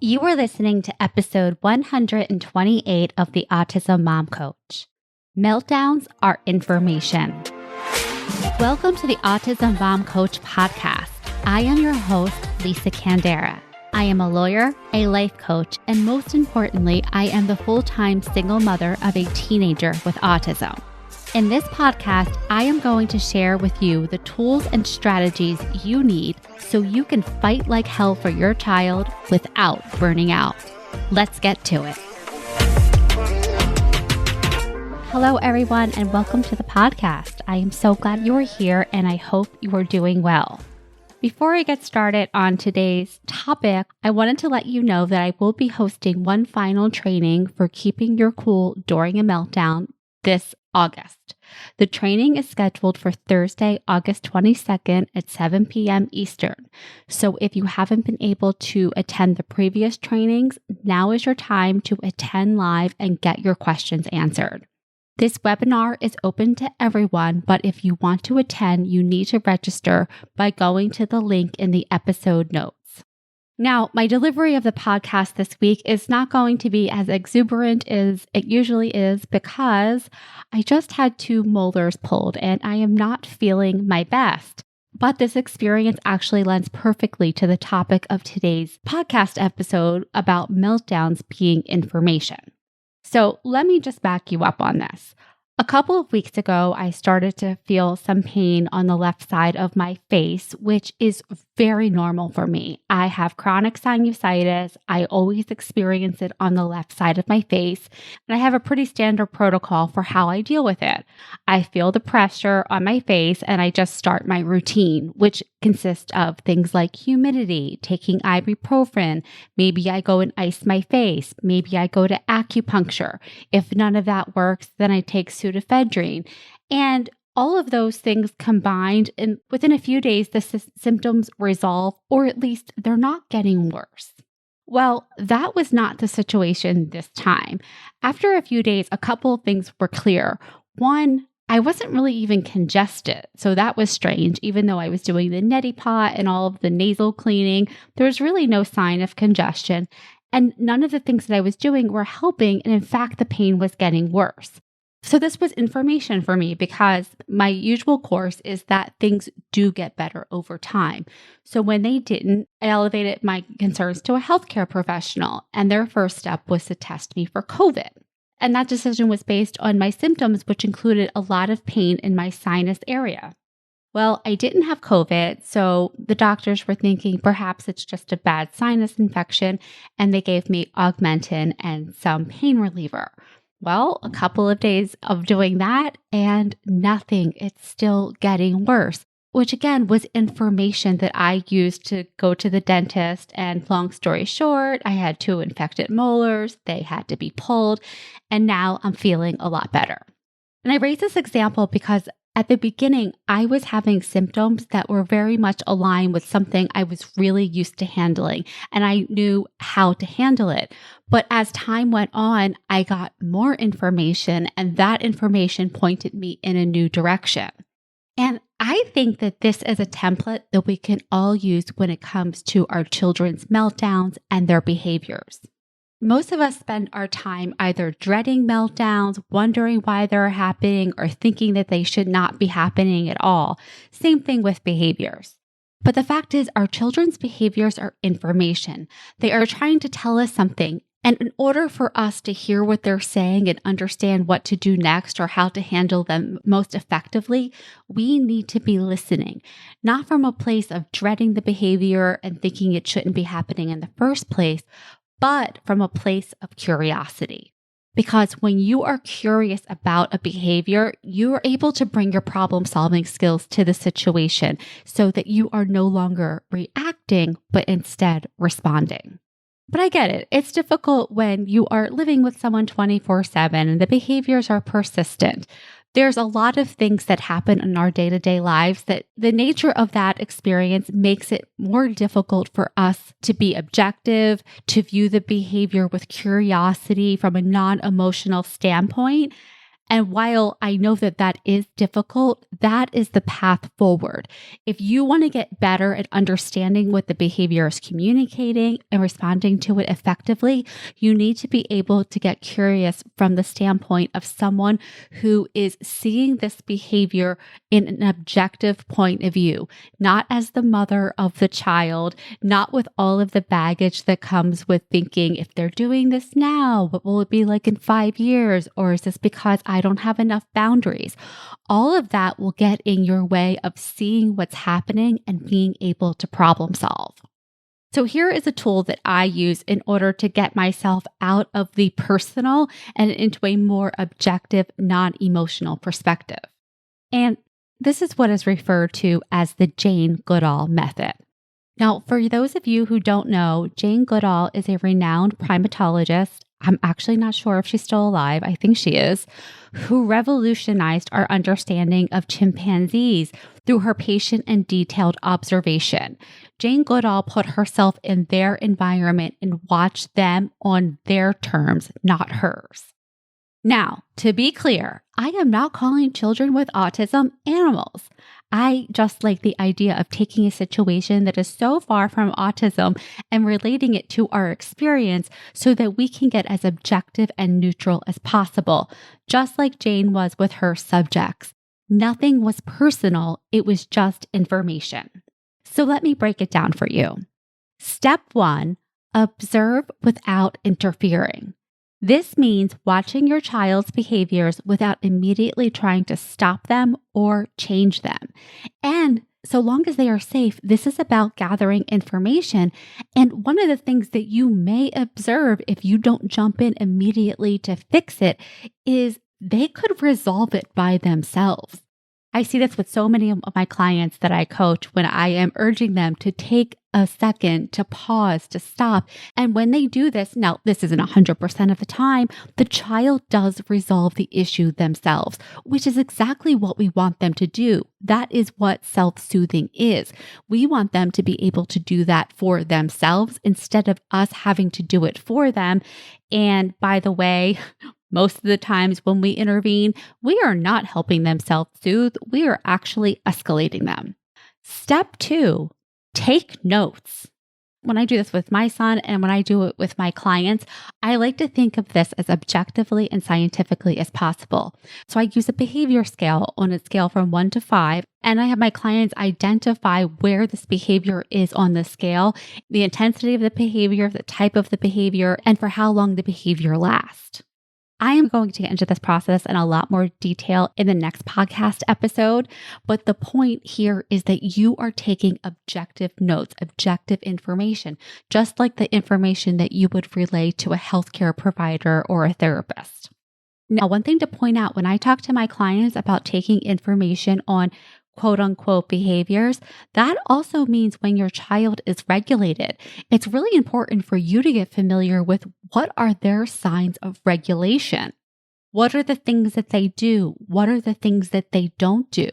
You are listening to episode 128 of the Autism Mom Coach. Meltdowns are information. Welcome to the Autism Mom Coach podcast. I am your host, Lisa Candera. I am a lawyer, a life coach, and most importantly, I am the full-time single mother of a teenager with autism. In this podcast, I am going to share with you the tools and strategies you need so you can fight like hell for your child without burning out. Let's get to it. Hello, everyone, and welcome to the podcast. I am so glad you are here, and I hope you are doing well. Before I get started on today's topic, I wanted to let you know that I will be hosting one final training for keeping your cool during a meltdown this August. The training is scheduled for Thursday, August 22nd at 7 p.m. Eastern. So if you haven't been able to attend the previous trainings, now is your time to attend live and get your questions answered. This webinar is open to everyone, but if you want to attend, you need to register by going to the link in the episode notes. Now, my delivery of the podcast this week is not going to be as exuberant as it usually is because I just had 2 molars pulled and I am not feeling my best. But this experience actually lends perfectly to the topic of today's podcast episode about meltdowns being information. So let me just back you up on this. A couple of weeks ago, I started to feel some pain on the left side of my face, which is very normal for me. I have chronic sinusitis. I always experience it on the left side of my face, and I have a pretty standard protocol for how I deal with it. I feel the pressure on my face, and I just start my routine, which consists of things like humidity, taking ibuprofen. Maybe I go and ice my face. Maybe I go to acupuncture. If none of that works, then I take pseudoephedrine. And all of those things combined, and within a few days, the symptoms resolve, or at least they're not getting worse. Well, that was not the situation this time. After a few days, a couple of things were clear. One, I wasn't really even congested, so that was strange. Even though I was doing the neti pot and all of the nasal cleaning, there was really no sign of congestion, and none of the things that I was doing were helping, and in fact, the pain was getting worse. So this was information for me because my usual course is that things do get better over time. So when they didn't, I elevated my concerns to a healthcare professional, and their first step was to test me for COVID. And that decision was based on my symptoms, which included a lot of pain in my sinus area. Well, I didn't have COVID, so the doctors were thinking perhaps it's just a bad sinus infection, and they gave me Augmentin and some pain reliever. Well, a couple of days of doing that and nothing. It's still getting worse, which again was information that I used to go to the dentist. And long story short, I had 2 infected molars. They had to be pulled. And now I'm feeling a lot better. And I raise this example because at the beginning, I was having symptoms that were very much aligned with something I was really used to handling, and I knew how to handle it. But as time went on, I got more information, and that information pointed me in a new direction. And I think that this is a template that we can all use when it comes to our children's meltdowns and their behaviors. Most of us spend our time either dreading meltdowns, wondering why they're happening, or thinking that they should not be happening at all. Same thing with behaviors. But the fact is, our children's behaviors are information. They are trying to tell us something. And in order for us to hear what they're saying and understand what to do next or how to handle them most effectively, we need to be listening, not from a place of dreading the behavior and thinking it shouldn't be happening in the first place, but from a place of curiosity. Because when you are curious about a behavior, you are able to bring your problem-solving skills to the situation so that you are no longer reacting, but instead responding. But I get it. It's difficult when you are living with someone 24/7 and the behaviors are persistent. There's a lot of things that happen in our day-to-day lives that the nature of that experience makes it more difficult for us to be objective, to view the behavior with curiosity from a non-emotional standpoint. And while I know that that is difficult, that is the path forward. If you want to get better at understanding what the behavior is communicating and responding to it effectively, you need to be able to get curious from the standpoint of someone who is seeing this behavior in an objective point of view, not as the mother of the child, not with all of the baggage that comes with thinking, if they're doing this now, what will it be like in 5 years? Or is this because I don't have enough boundaries? All of that will get in your way of seeing what's happening and being able to problem solve. So here is a tool that I use in order to get myself out of the personal and into a more objective, non-emotional perspective. And this is what is referred to as the Jane Goodall method. Now, for those of you who don't know, Jane Goodall is a renowned primatologist. I'm actually not sure if she's still alive. I think she is, who revolutionized our understanding of chimpanzees through her patient and detailed observation. Jane Goodall put herself in their environment and watched them on their terms, not hers. Now, to be clear, I am not calling children with autism animals. I just like the idea of taking a situation that is so far from autism and relating it to our experience so that we can get as objective and neutral as possible, just like Jane was with her subjects. Nothing was personal, it was just information. So let me break it down for you. Step 1, observe without interfering. This means watching your child's behaviors without immediately trying to stop them or change them. And so long as they are safe, this is about gathering information. And one of the things that you may observe if you don't jump in immediately to fix it is they could resolve it by themselves. I see this with so many of my clients that I coach when I am urging them to take a second, to pause, to stop. And when they do this, now this isn't 100% of the time, the child does resolve the issue themselves, which is exactly what we want them to do. That is what self-soothing is. We want them to be able to do that for themselves instead of us having to do it for them. And by the way, most of the times when we intervene, we are not helping them self-soothe. We are actually escalating them. Step 2, take notes. When I do this with my son and when I do it with my clients, I like to think of this as objectively and scientifically as possible. So I use a behavior scale on a scale from 1 to 5, and I have my clients identify where this behavior is on the scale, the intensity of the behavior, the type of the behavior, and for how long the behavior lasts. I am going to get into this process in a lot more detail in the next podcast episode, but the point here is that you are taking objective notes, objective information, just like the information that you would relay to a healthcare provider or a therapist. Now, one thing to point out when I talk to my clients about taking information on quote unquote behaviors, that also means when your child is regulated. It's really important for you to get familiar with what are their signs of regulation. What are the things that they do? What are the things that they don't do?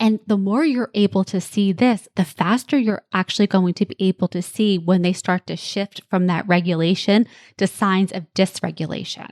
And the more you're able to see this, the faster you're actually going to be able to see when they start to shift from that regulation to signs of dysregulation.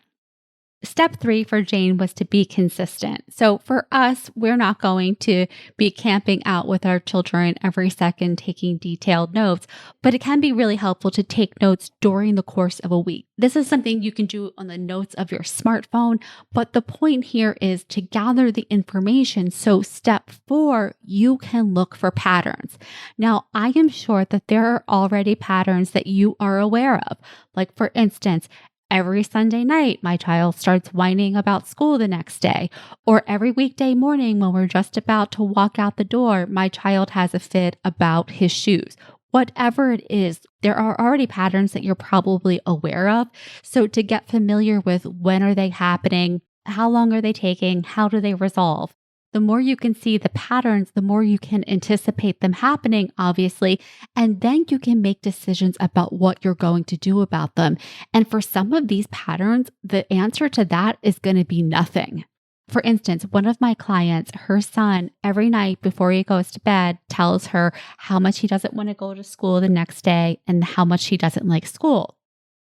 Step 3 for Jane was to be consistent. So for us, we're not going to be camping out with our children every second taking detailed notes, but it can be really helpful to take notes during the course of a week. This is something you can do on the notes of your smartphone, but the point here is to gather the information. So step 4, you can look for patterns. Now, I am sure that there are already patterns that you are aware of. Like for instance, every Sunday night, my child starts whining about school the next day. Or every weekday morning when we're just about to walk out the door, my child has a fit about his shoes. Whatever it is, there are already patterns that you're probably aware of. So to get familiar with when are they happening, how long are they taking, how do they resolve? The more you can see the patterns, the more you can anticipate them happening, obviously, and then you can make decisions about what you're going to do about them. And for some of these patterns, the answer to that is going to be nothing. For instance, one of my clients, her son, every night before he goes to bed, tells her how much he doesn't want to go to school the next day and how much he doesn't like school.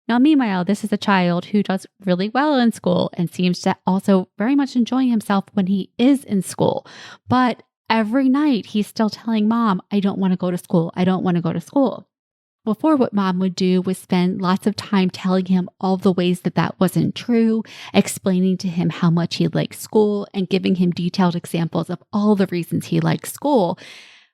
Now, meanwhile, this is a child who does really well in school and seems to also very much enjoy himself when he is in school. But every night he's still telling mom, I don't want to go to school. I don't want to go to school. Before, what mom would do was spend lots of time telling him all the ways that that wasn't true, explaining to him how much he liked school and giving him detailed examples of all the reasons he liked school.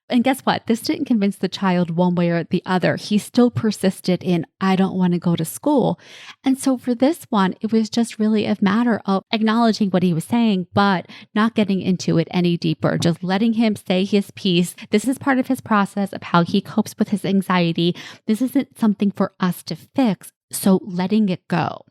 And guess what? This didn't convince the child one way or the other. He still persisted in, I don't want to go to school. And so for this one, it was just really a matter of acknowledging what he was saying, but not getting into it any deeper, just letting him say his piece. This is part of his process of how he copes with his anxiety. This isn't something for us to fix, so letting it go.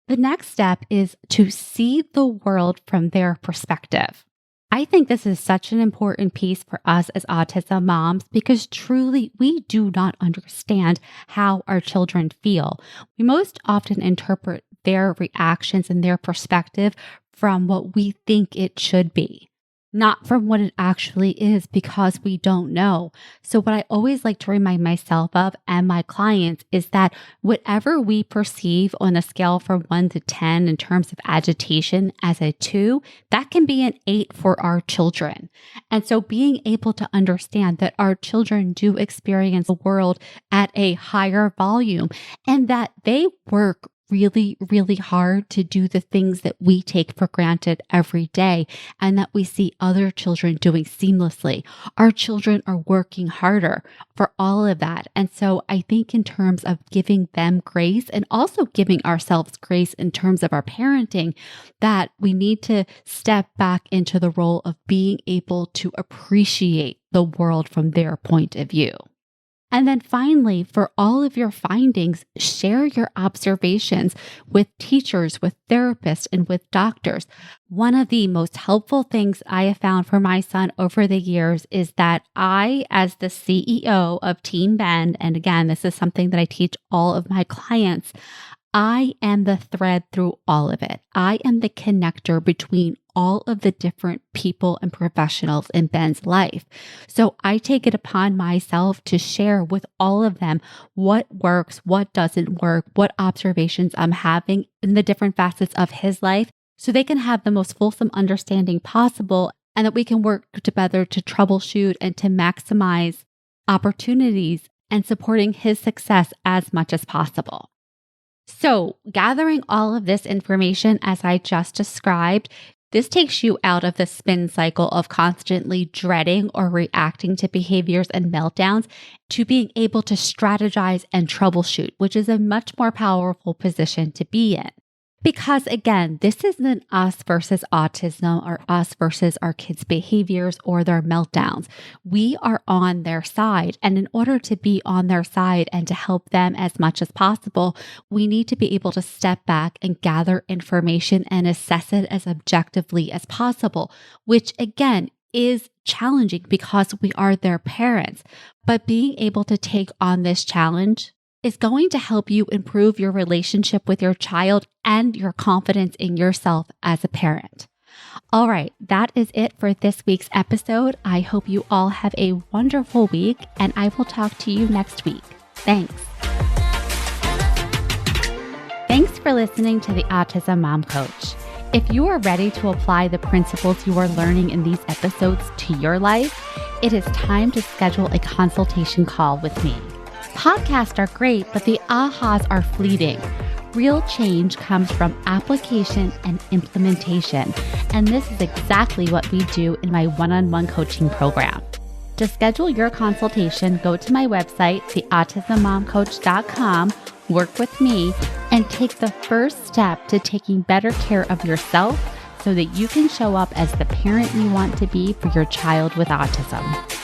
The next step is to see the world from their perspective. I think this is such an important piece for us as autism moms because truly we do not understand how our children feel. We most often interpret their reactions and their perspective from what we think it should be, not from what it actually is because we don't know. So what I always like to remind myself of and my clients is that whatever we perceive on a scale from 1 to 10 in terms of agitation as a 2, that can be an 8 for our children. And so being able to understand that our children do experience the world at a higher volume and that they work really, really hard to do the things that we take for granted every day and that we see other children doing seamlessly. Our children are working harder for all of that. And so I think in terms of giving them grace and also giving ourselves grace in terms of our parenting, that we need to step back into the role of being able to appreciate the world from their point of view. And then finally, for all of your findings, share your observations with teachers, with therapists, and with doctors. One of the most helpful things I have found for my son over the years is that I, as the CEO of Team Bend, and again, this is something that I teach all of my clients, I am the thread through all of it. I am the connector between all of the different people and professionals in Ben's life. So I take it upon myself to share with all of them what works, what doesn't work, what observations I'm having in the different facets of his life so they can have the most fulsome understanding possible and that we can work together to troubleshoot and to maximize opportunities and supporting his success as much as possible. So gathering all of this information as I just described, this takes you out of the spin cycle of constantly dreading or reacting to behaviors and meltdowns to being able to strategize and troubleshoot, which is a much more powerful position to be in. Because again, this isn't us versus autism or us versus our kids' behaviors or their meltdowns. We are on their side. And in order to be on their side and to help them as much as possible, we need to be able to step back and gather information and assess it as objectively as possible, which again is challenging because we are their parents. But being able to take on this challenge is going to help you improve your relationship with your child and your confidence in yourself as a parent. All right, that is it for this week's episode. I hope you all have a wonderful week, and I will talk to you next week. Thanks. Thanks for listening to the Autism Mom Coach. If you are ready to apply the principles you are learning in these episodes to your life, it is time to schedule a consultation call with me. Podcasts are great, but the ahas are fleeting. Real change comes from application and implementation, and this is exactly what we do in my one-on-one coaching program. To schedule your consultation, go to my website, theautismmomcoach.com, work with me, and take the first step to taking better care of yourself so that you can show up as the parent you want to be for your child with autism.